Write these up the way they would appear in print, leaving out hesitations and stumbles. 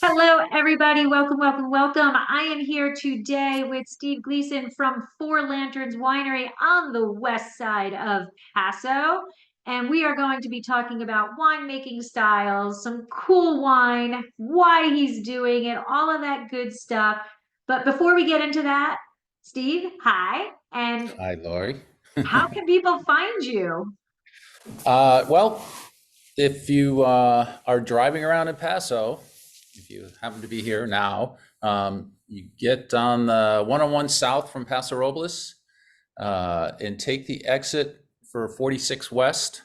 Hello, everybody. Welcome, welcome, welcome. I am here today with Steve Gleason from Four Lanterns Winery on the west side of Paso. And we are going to be talking about winemaking styles, some cool wine, why he's doing it, all of that good stuff. But before we get into that, Steve, hi. And Hi, Lori. how can people find you? Well, if you are driving around in Paso, if you happen to be here now, you get on the 101 south from Paso Robles and take the exit for 46 West,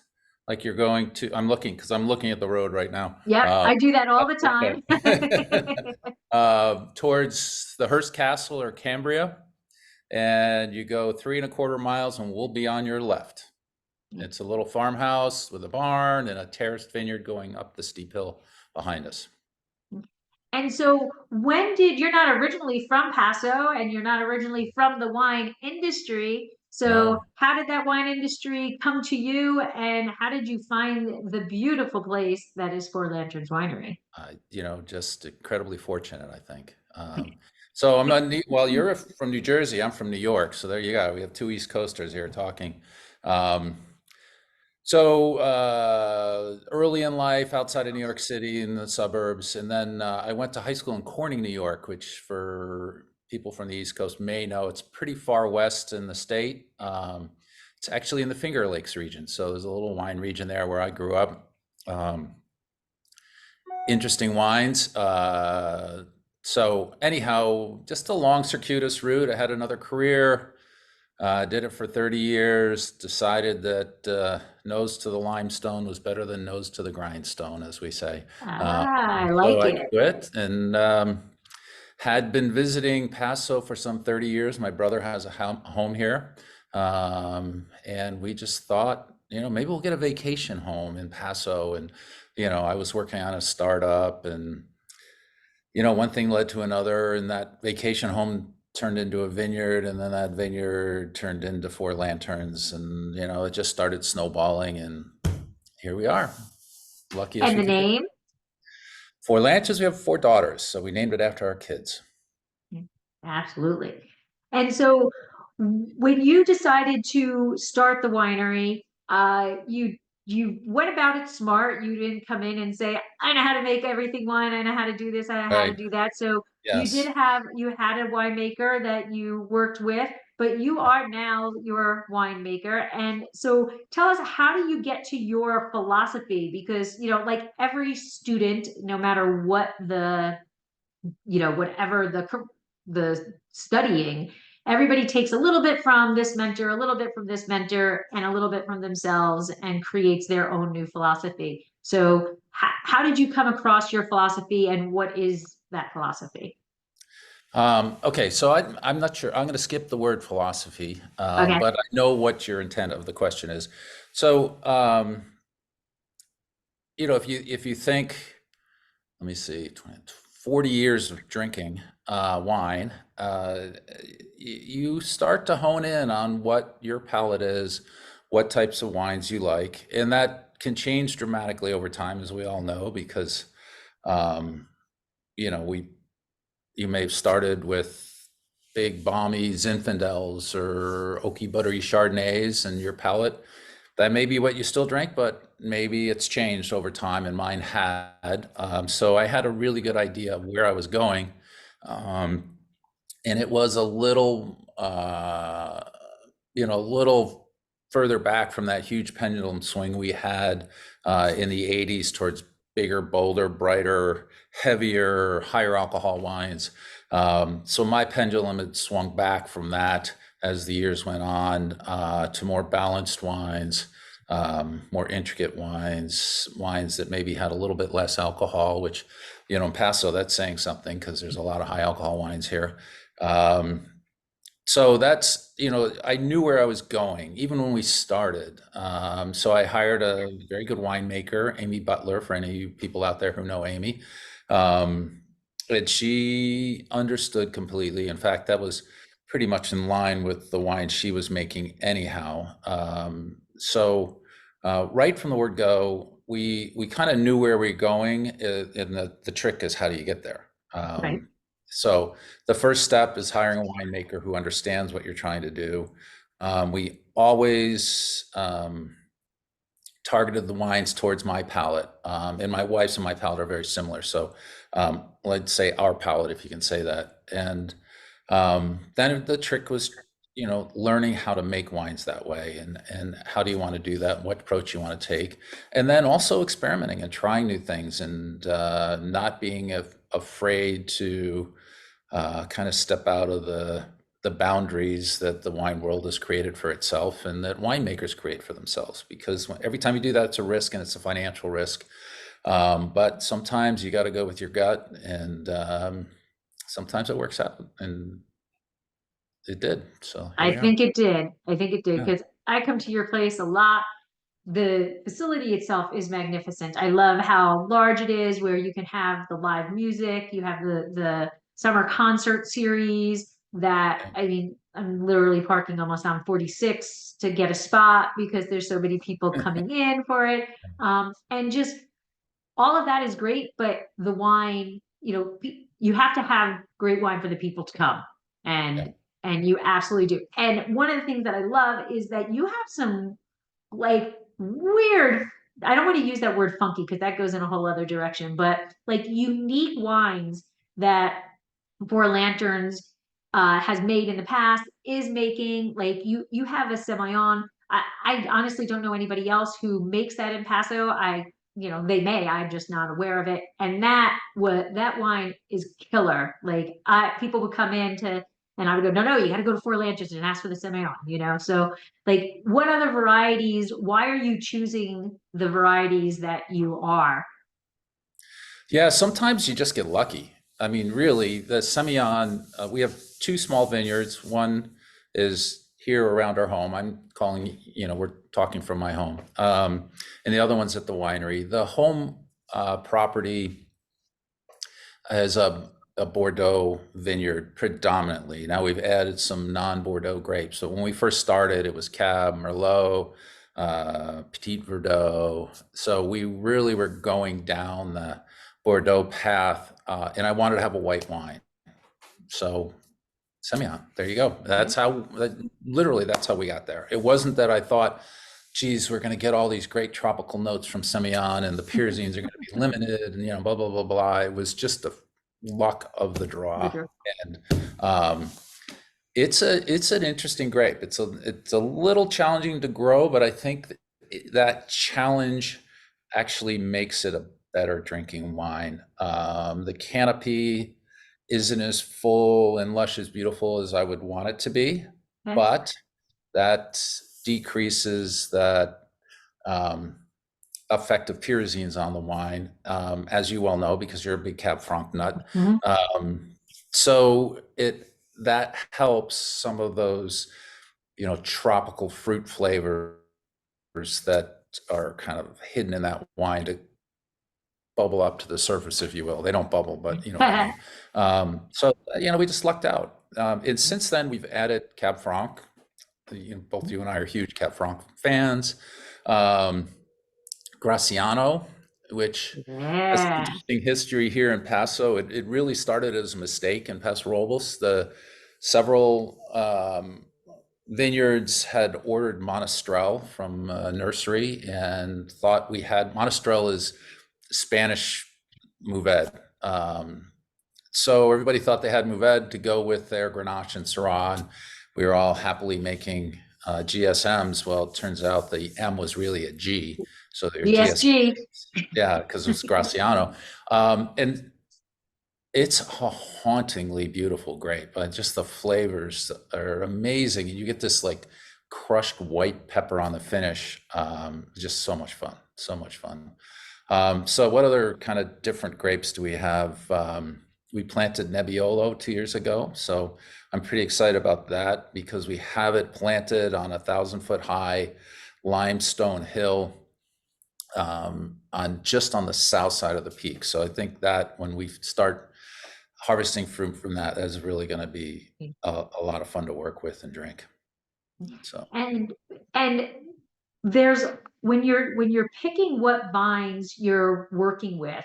like you're going to. I'm looking because I'm looking at the road right now. Yep, I do that all the time. Towards the Hearst Castle or Cambria, and you go 3.25 miles, and we'll be on your left. It's a little farmhouse with a barn and a terraced vineyard going up the steep hill behind us. And so you're not originally from Paso and you're not originally from the wine industry. So No, how did that wine industry come to you and how did you find the beautiful place that is Four Lanterns Winery? just incredibly fortunate, I think. So I'm not, well, you're from New Jersey, I'm from New York. So there you go. We have two East Coasters here talking. Um, Early in life, outside of New York City in the suburbs, and then I went to high school in Corning, New York, which for people from the East Coast may know, it's pretty far west in the state. It's actually in the Finger Lakes region, so there's a little wine region there where I grew up. Interesting wines. So anyhow, just a long circuitous route. I had another career. Did it for 30 years, decided that nose to the limestone was better than nose to the grindstone, as we say. I So like I it. quit and had been visiting Paso for some 30 years. My brother has a home here. And we just thought, maybe we'll get a vacation home in Paso. And, I was working on a startup and, one thing led to another, and that vacation home turned into a vineyard, and then that vineyard turned into Four Lanterns, and it just started snowballing, and here we are. Lucky as And you the could be. name? Four Lanterns, we have four daughters, so we named it after our kids. Absolutely. And so when you decided to start the winery, you went about it smart. You didn't come in and say, I know how to make everything wine, I know how to do this, I know how to Right. do that. So Yes. you had a winemaker that you worked with, but you are now your winemaker. And so tell us, how do you get to your philosophy? Because, like every student, no matter what whatever the studying, everybody takes a little bit from this mentor, a little bit from this mentor, and a little bit from themselves and creates their own new philosophy. So how did you come across your philosophy and what is that philosophy? Okay, so I'm not sure. I'm going to skip the word philosophy, Okay. but I know what your intent of the question is. So, if you think, let me see, 20, 40 years of drinking wine, you start to hone in on what your palate is, what types of wines you like, and that can change dramatically over time, as we all know, because um, we you may have started with big balmy Zinfandels or oaky buttery Chardonnays, and your palate, that may be what you still drink, but maybe it's changed over time, and mine had. So I had a really good idea of where I was going. Um, and it was a little further back from that huge pendulum swing we had in the 80s towards bigger, bolder, brighter, heavier, higher alcohol wines. So my pendulum had swung back from that as the years went on to more balanced wines, more intricate wines, wines that maybe had a little bit less alcohol, which, in Paso, that's saying something because there's a lot of high alcohol wines here. Um, so that's, I knew where I was going, even when we started. So I hired a very good winemaker, Amy Butler, for any of you people out there who know Amy. Um, and she understood completely. In fact, that was pretty much in line with the wine she was making anyhow. Right from the word go, we kind of knew where we were going, and the trick is how do you get there? Right. So the first step is hiring a winemaker who understands what you're trying to do. We always targeted the wines towards my palate, and my wife's and my palate are very similar. So let's say our palate, if you can say that. And then the trick was, learning how to make wines that way, and how do you want to do that, and what approach you want to take, and then also experimenting and trying new things, and not being afraid to kind of step out of the boundaries that the wine world has created for itself and that winemakers create for themselves. Because every time you do that, it's a risk, and it's a financial risk. But sometimes you got to go with your gut, and sometimes it works out, and it did. So here I we are. think it did. I think it did Yeah. because I come to your place a lot. The facility itself is magnificent. I love how large it is, where you can have the live music, you have the summer concert series that, Yeah. I mean, I'm literally parking almost on 46 to get a spot because there's so many people coming in for it. And just all of that is great, but the wine, you have to have great wine for the people to come. Yeah. And you absolutely do. And one of the things that I love is that you have some like weird, I don't want to use that word funky because that goes in a whole other direction, but like unique wines that Four Lanterns has made in the past, is making. Like you have a Semillon. I honestly don't know anybody else who makes that in Paso. They may, I'm just not aware of it. And that wine is killer. Like people would come in to, and I would go, no, you got to go to Four Lanterns and ask for the Semillon. So like, what other varieties? Why are you choosing the varieties that you are? Yeah, sometimes you just get lucky. I mean, really, the Semillon, we have two small vineyards. One is here around our home. I'm calling, we're talking from my home. And the other one's at the winery. The home property has a Bordeaux vineyard predominantly. Now we've added some non-Bordeaux grapes. So when we first started, it was Cab, Merlot, Petit Verdot. So we really were going down the Bordeaux path, and I wanted to have a white wine. So Semillon, there you go. Okay. Literally, that's how we got there. It wasn't that I thought, geez, we're going to get all these great tropical notes from Semillon, and the Pyrenees are going to be limited, and blah blah blah blah. It was just the luck of the draw, and it's an interesting grape. It's a little challenging to grow, but I think that challenge actually makes it a better drinking wine. The canopy isn't as full and lush as beautiful as I would want it to be, Okay. but that decreases that effect of pyrazines on the wine, as you well know, because you're a big Cab Franc nut. Mhm. So that helps some of those, tropical fruit flavors that are kind of hidden in that wine to bubble up to the surface, if you will. They don't bubble, but you know what I mean. So we just lucked out. And since then, we've added Cab Franc. Both you and I are huge Cab Franc fans. Graciano, which has an Yeah. interesting history here in Paso. It really started as a mistake in Paso Robles. The several vineyards had ordered Monastrell from a nursery and thought we had Monastrell is Spanish Mourvèdre. So everybody thought they had Mourvèdre to go with their Grenache and Syrah. And we were all happily making GSMs. Well, it turns out the M was really a G. So they're GS, ESG. yeah, because it was Graciano. And it's a hauntingly beautiful grape. Just the flavors are amazing. And you get this like crushed white pepper on the finish. Just so much fun, so much fun. So what other kind of different grapes do we have? We planted Nebbiolo 2 years ago. So I'm pretty excited about that because we have it planted on 1,000-foot high limestone hill on the south side of the peak. So I think that when we start harvesting fruit from that is really going to be a lot of fun to work with and drink. So And and there's when you're picking what vines you're working with,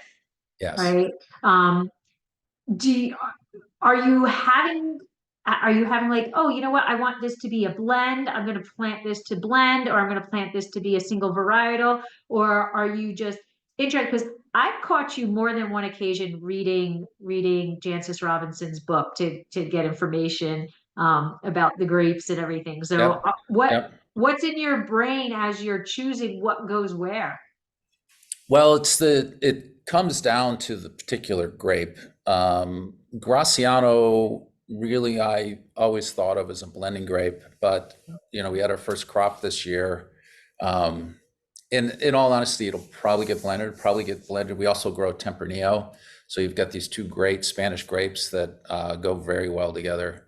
Yes. right? Do you, are you having like, oh, you know what? I want this to be a blend. I'm going to plant this to blend, or I'm going to plant this to be a single varietal, or are you just interested? Because I've caught you more than one occasion reading Jancis Robinson's book to get information about the grapes and everything. So, Yep. Yep. what's in your brain as you're choosing what goes where? Well, it comes down to the particular grape. Graciano, really, I always thought of as a blending grape, but we had our first crop this year. Um, in all honesty, it'll probably get blended. Probably get blended. We also grow Tempranillo, so you've got these two great Spanish grapes that go very well together.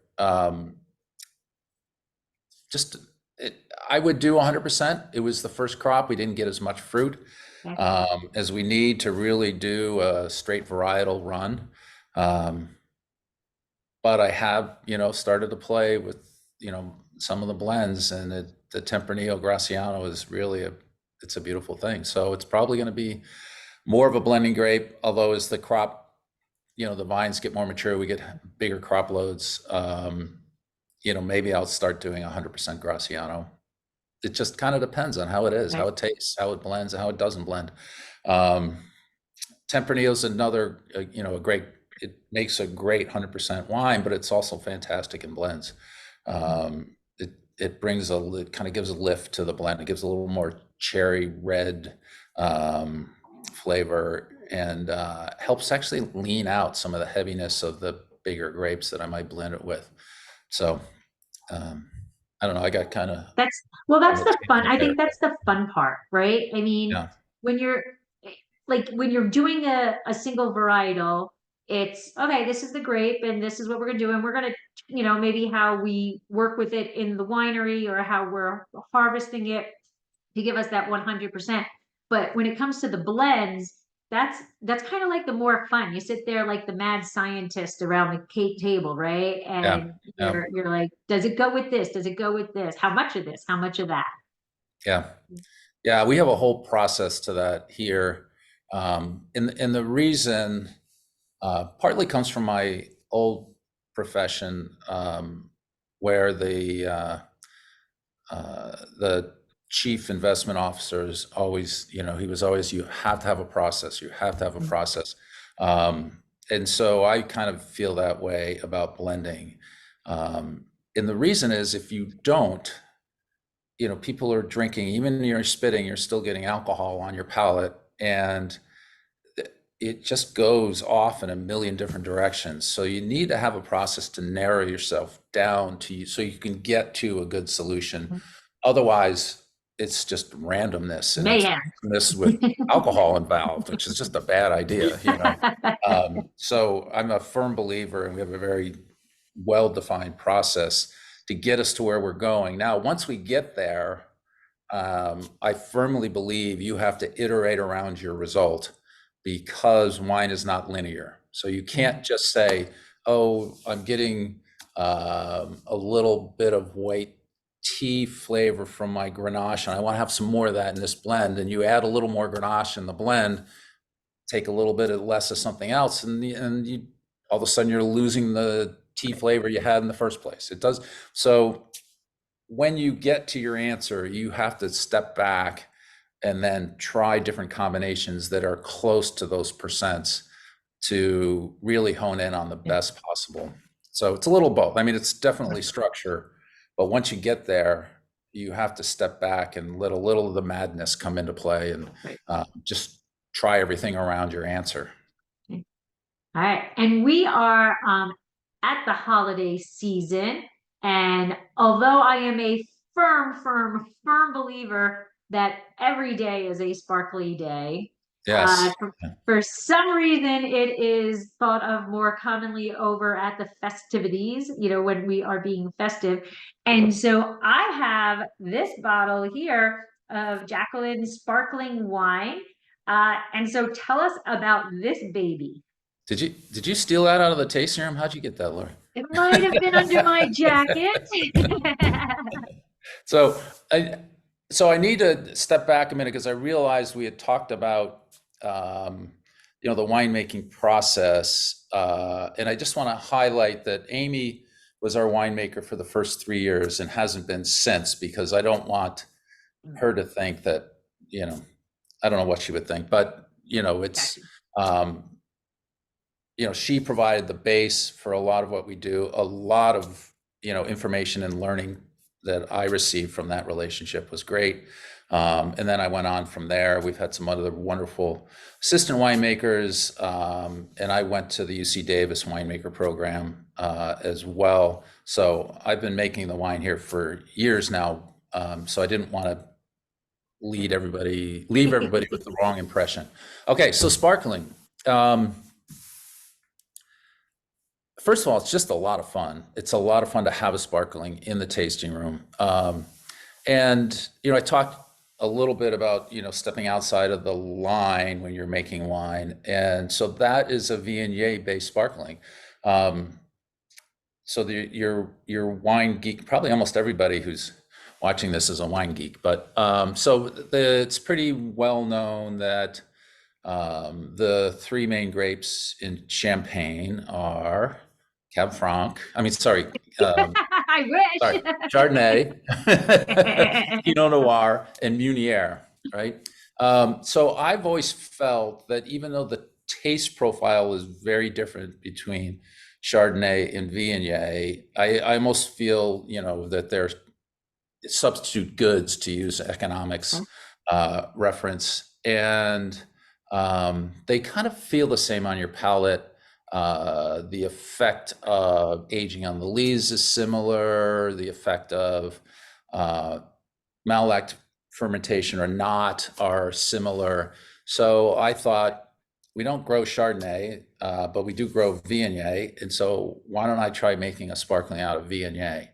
Just I would do 100%. It was the first crop. We didn't get as much fruit Okay. as we need to really do a straight varietal run. Um, but I have, started to play with, some of the blends, and the Tempranillo Graciano is really it's a beautiful thing. So it's probably going to be more of a blending grape, although as the crop, the vines get more mature, we get bigger crop loads. Maybe I'll start doing 100% Graciano. It just kind of depends on how it is, how Okay. it tastes, how it blends, and how it doesn't blend. Um, Tempranillo is another, a great. It makes a great 100% wine, but it's also fantastic in blends. It brings it kind of gives a lift to the blend. It gives a little more cherry red flavor, and helps actually lean out some of the heaviness of the bigger grapes that I might blend it with. So um, I don't know. I got kind of That's well, on that's the the fun. tangent I there. think that's the fun part, right? I mean, Yeah. when you're when you're doing a single varietal, it's okay, this is the grape and this is what we're gonna do, and we're gonna, maybe how we work with it in the winery or how we're harvesting it to give us that 100%. But when it comes to the blends, that's kind of like the more fun. You sit there like the mad scientist around the cake table, right? Yeah. And Yeah. you're like, does it go with this? Does it go with this? How much of this? How much of that? Yeah. Yeah, we have a whole process to that here. And the reason partly comes from my old profession, where the chief investment officer is always, he was always, you have to have a process, you have to have a process. And so I kind of feel that way about blending. And the reason is if you don't, people are drinking, even you're spitting, you're still getting alcohol on your palate, and it just goes off in a million different directions. So you need to have a process to narrow yourself down so you can get to a good solution. Otherwise, it's just randomness, and it's Mayhem. randomness with alcohol involved, which is just a bad idea. So I'm a firm believer, and we have a very well-defined process to get us to where we're going. Now, once we get there, I firmly believe you have to iterate around your result, because wine is not linear. So you can't just say, oh, I'm getting a little bit of white tea flavor from my Grenache, and I want to have some more of that in this blend. And you add a little more Grenache in the blend, take a little bit of less of something else, and you all of a sudden you're losing the tea flavor you had in the first place. It does. So when you get to your answer, you have to step back and then try different combinations that are close to those percents to really hone in on the best possible. So it's a little both. I mean, it's definitely structure, but once you get there, you have to step back and let a little of the madness come into play, and Right. just try everything around your answer. All right. And we are at the holiday season. And although I am a firm believer that every day is a sparkly day, Yes. for some reason it is thought of more commonly over at the festivities, when we are being festive. And so I have this bottle here of Jacqueline sparkling wine. And so tell us about this baby. Did you steal that out of the tasting room? How'd you get that, Laura? It might have been under my jacket. So I, So I need to step back a minute because I realized we had talked about, um, the winemaking process, and I just want to highlight that Amy was our winemaker for the first 3 years and hasn't been since, because I don't want her to think that, I don't know what she would think, but it's, Gotcha. um, she provided the base for a lot of what we do, a lot of, information and learning that I received from that relationship was great. And then I went on from there. We've had some other wonderful assistant winemakers, and I went to the UC Davis winemaker program as well. So I've been making the wine here for years now. So I didn't want to leave everybody with the wrong impression. Okay, so sparkling. Um, First of all, it's just a lot of fun. It's a lot of fun to have a sparkling in the tasting room. And, I talked a little bit about, stepping outside of the line when you're making wine. And so that is a Viognier based sparkling. Um, so your wine geek, probably almost everybody who's watching this is a wine geek, but it's pretty well known that the three main grapes in Champagne are Cab Franc. I mean, I sorry, wish. Chardonnay, Pinot Noir, and Meunier, right? So I've always felt that even though the taste profile is very different between Chardonnay and Viognier, I almost feel, that they're substitute goods, to use economics reference, and they kind of feel the same on your palate. The effect of aging on the lees is similar. The effect of uh, malolactic fermentation or not are similar. So I thought, we don't grow Chardonnay, but we do grow Viognier, and so why don't I try making a sparkling out of Viognier?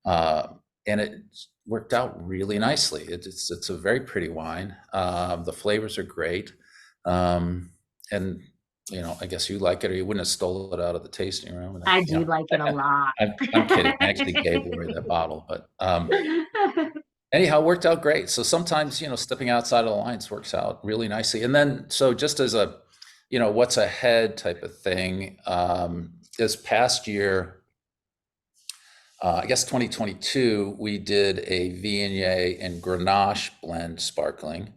Uh, and it worked out really nicely. It's a very pretty wine. The flavors are great, and I guess you like it, or you wouldn't have stole it out of the tasting room. I do like it a lot. I'm kidding. I actually gave Lori that bottle, but anyhow, it worked out great. So sometimes, stepping outside of the lines works out really nicely. And then, so just as a, what's ahead type of thing, this past year, I guess 2022, we did a Viognier and Grenache blend sparkling.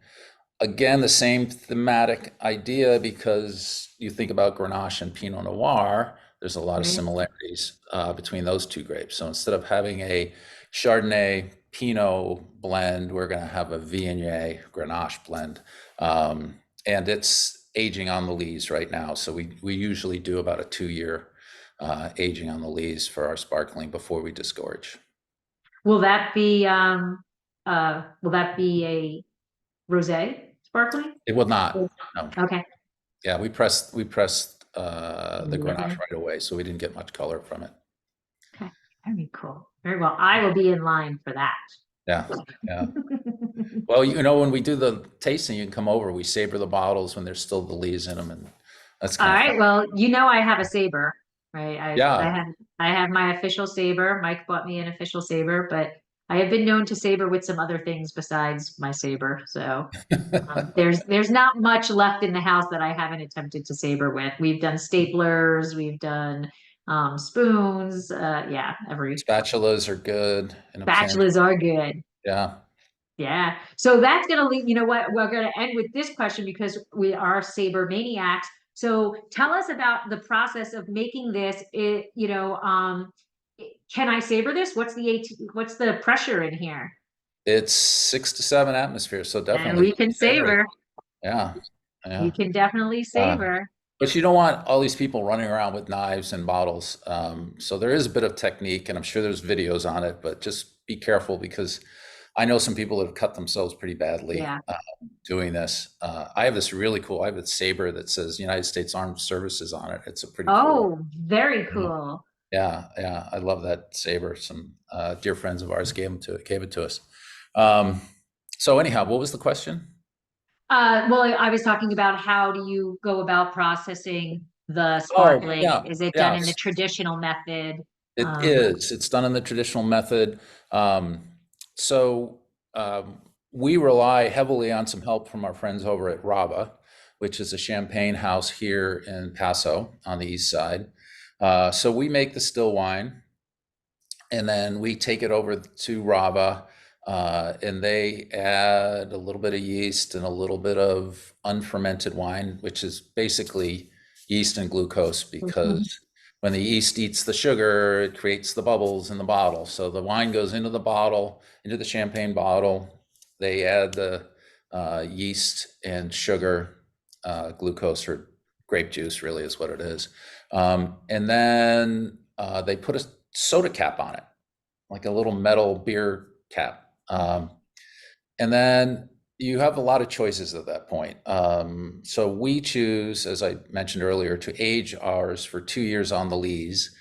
Again, the same thematic idea, because you think about Grenache and Pinot Noir, there's a lot of Right. similarities between those two grapes. So instead of having a Chardonnay Pinot blend, we're going to have a Viognier Grenache blend. And it's aging on the lees right now. So we usually do about a 2-year aging on the lees for our sparkling before we disgorge. Will will that be a rosé sparkling? It will not. No. Okay. Yeah, we pressed the Grenache Okay. right away, so we didn't get much color from it. Okay. Very cool. Very well. I will be in line for that. Yeah, yeah. Well, when we do the tasting, you can come over. We saber the bottles when there's still the lees in them, and that's All kind of fun. right. Well, I have a saber, right? Yeah, I have my official saber. Mike bought me an official saber, but I have been known to saber with some other things besides my saber. So there's not much left in the house that I haven't attempted to saber with. We've done staplers, we've done spoons. Yeah, every spatulas are good in a pinch. spatulas are good. Yeah, Yeah. So that's going to lead, you know what, we're going to end with this question because we are saber maniacs. So tell us about the process of making this. Can I saber this? What's the pressure in here? it's 6 to 7 atmospheres, so And definitely we can very. saber. Yeah, You yeah. can definitely Uh, saber. but you don't want all these people running around with knives and bottles. So there is a bit of technique, and I'm sure there's videos on it, but just be careful, because I know some people that have cut themselves pretty badly Yeah. doing this. I have this really cool, I have a saber that says United States Armed Services on it. It's a pretty cool one. Oh, very Yeah, cool. yeah, yeah. I love that saber. Some dear friends of ours gave it to us. Um, so anyhow, what was the question? Well, I was talking about how do you go about processing the Oh, sparkling? yeah, Is it done yeah. in the traditional method? It Um, is. It's done in the traditional method. Um, so we rely heavily on some help from our friends over at Rava, which is a champagne house here in Paso on the east side. So we make the still wine, and then we take it over to Rava, and they add a little bit of yeast and a little bit of unfermented wine, which is basically yeast and glucose, Mhm. because when the yeast eats the sugar, it creates the bubbles in the bottle. So the wine goes into the bottle, into the champagne bottle. They add the yeast and sugar, glucose or grape juice, really is what it is. And then they put a soda cap on it, like a little metal beer cap. And then you have a lot of choices at that point. So we choose, as I mentioned earlier, to age ours for 2 years on the lees,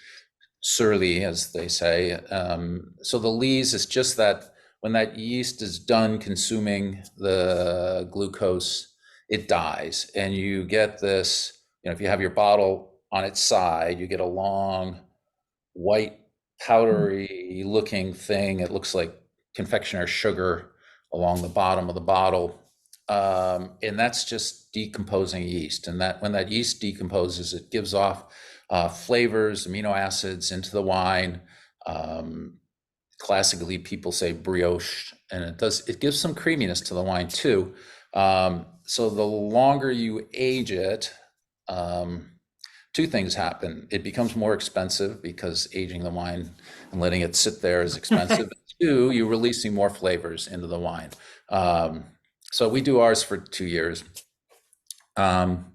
surly, as they say. So the lees is just that when that yeast is done consuming the glucose, it dies. And you get this, if you have your bottle on its side, you get a long white powdery looking thing. It looks like confectioner's sugar along the bottom of the bottle. And that's just decomposing yeast. And that when that yeast decomposes, it gives off flavors, amino acids into the wine. Classically, people say brioche, and it gives some creaminess to the wine too. So the longer you age it, two things happen. It becomes more expensive because aging the wine and letting it sit there is expensive. Two, you're releasing more flavors into the wine. So we do ours for 2 years. And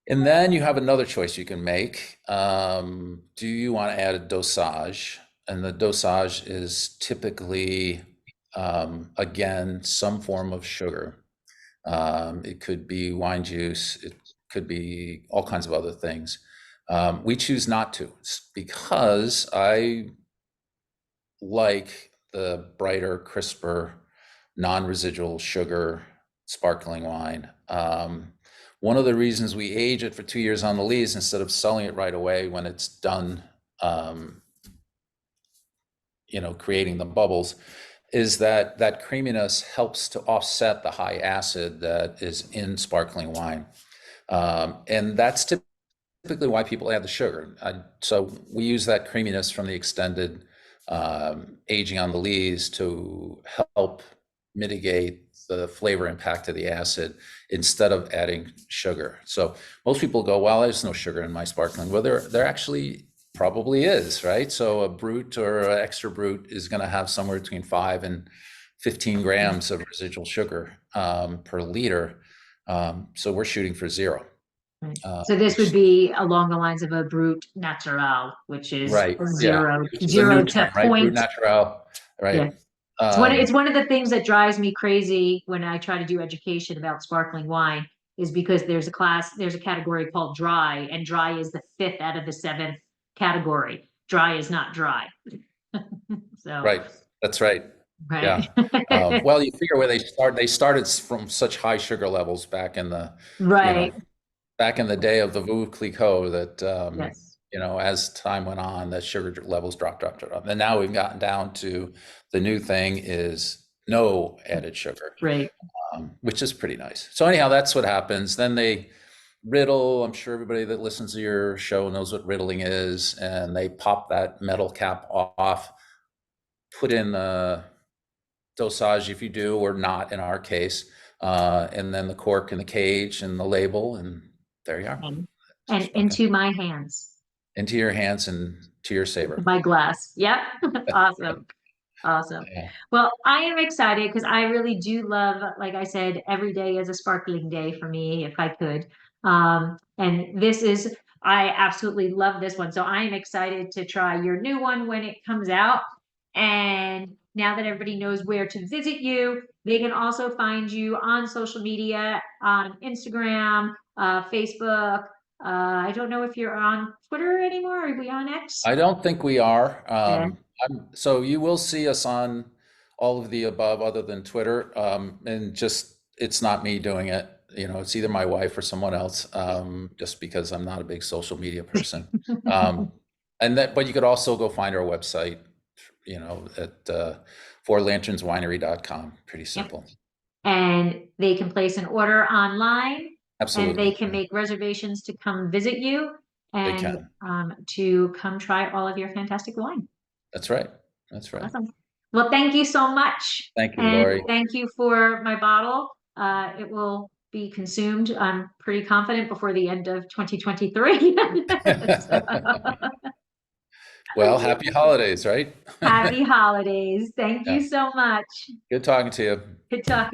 then you have another choice you can make. Do you want to add a dosage? And the dosage is typically, again, some form of sugar. It could be wine juice. It could be all kinds of other things. We choose not to because I like the brighter, crisper, non-residual sugar sparkling wine. One of the reasons we age it for 2 years on the lees instead of selling it right away when it's done, creating the bubbles, is that that creaminess helps to offset the high acid that is in sparkling wine. And that's typically why people add the sugar. So we use that creaminess from the extended aging on the lees to help mitigate the flavor impact of the acid instead of adding sugar. So most people go, well, there's no sugar in my sparkling. Well, there actually probably is, right? So a brut or an extra brut is going to have somewhere between 5 and 15 grams of residual sugar per liter. So we're shooting for zero. Right. So this would be along the lines of a brut natural, which is Right, yeah, zero, which is a new zero term, to right? Brut point. natural, Yeah. right? It's one of the things that drives me crazy when I try to do education about sparkling wine is because there's a category called dry, and dry is the fifth out of the seventh category. Dry is not dry. So, Right, that's right. right. Yeah. Well, you figure where they started from such high sugar levels you know, Right. back in the day of the Veuve Clicquot that, Yes. as time went on, the sugar levels dropped. And now we've gotten down to the new thing is no added sugar, Right. which is pretty nice. So anyhow, that's what happens. Then they riddle. I'm sure everybody that listens to your show knows what riddling is, and they pop that metal cap off, put in the dosage if you do or not in our case, and then the cork and the cage and the label, and there you are. And Okay. into my hands, Into your hands and to your saber. my glass. Yep. Awesome. Awesome. Yeah. Well, I am excited because I really do love, like I said, every day is a sparkling day for me, if I could. And I absolutely love this one. So I am excited to try your new one when it comes out. And now that everybody knows where to visit you, they can also find you on social media, on Instagram, Facebook. I don't know if you're on Twitter anymore. Are we on X? I don't think we are. Yeah. So you will see us on all of the above other than Twitter. And just, it's not me doing it. It's either my wife or someone else, just because I'm not a big social media person. But you could also go find our website, at fourlanternswinery.com. Pretty Yep. simple. And they can place an order online and they Absolutely. can make reservations to come visit you They and can. to come try all of your fantastic wine. That's right. That's right. Awesome. Well, thank you so much. Thank you, And Lori. thank you for my bottle. It will be consumed, I'm pretty confident, before the end of 2023. So, Well, happy holidays, right? happy holidays. Thank you Yeah. so much. Good talking to you. Good talking.